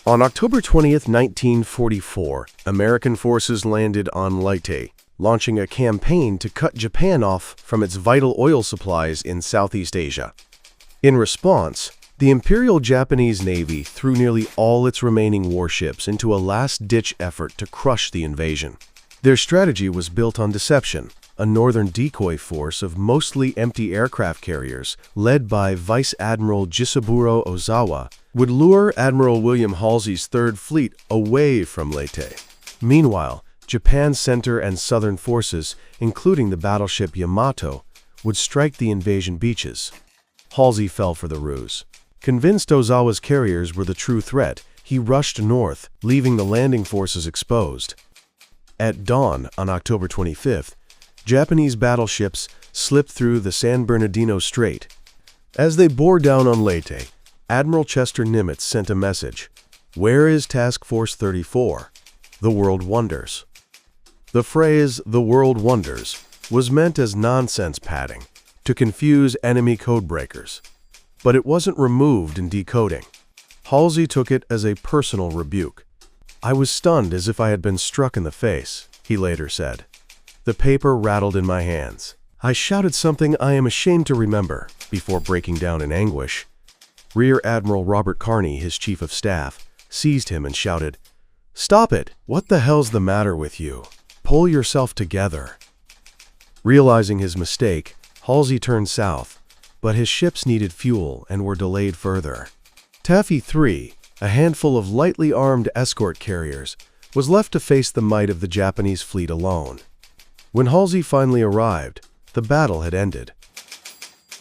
On October 20th, 1944, American forces landed on Leyte, launching a campaign to cut Japan off from its vital oil supplies in Southeast Asia. In response, the Imperial Japanese Navy threw nearly all its remaining warships into a last-ditch effort to crush the invasion. Their strategy was built on deception. A northern decoy force of mostly empty aircraft carriers, led by Vice Admiral Jisaburo Ozawa, would lure Admiral William Halsey's Third Fleet away from Leyte. Meanwhile, Japan's center and southern forces, including the battleship Yamato, would strike the invasion beaches. Halsey fell for the ruse. Convinced Ozawa's carriers were the true threat, he rushed north, leaving the landing forces exposed. At dawn on October 25th, Japanese battleships slipped through the San Bernardino Strait. As they bore down on Leyte, Admiral Chester Nimitz sent a message: "Where is Task Force 34? The world wonders." The phrase, "the world wonders," was meant as nonsense padding, to confuse enemy codebreakers. But it wasn't removed in decoding. Halsey took it as a personal rebuke. "I was stunned as if I had been struck in the face," he later said. "The paper rattled in my hands. I shouted something I am ashamed to remember," before breaking down in anguish. Rear Admiral Robert Carney, his chief of staff, seized him and shouted, "Stop it! What the hell's the matter with you? Pull yourself together." Realizing his mistake, Halsey turned south, but his ships needed fuel and were delayed further. Taffy 3, a handful of lightly armed escort carriers, was left to face the might of the Japanese fleet alone. When Halsey finally arrived, the battle had ended.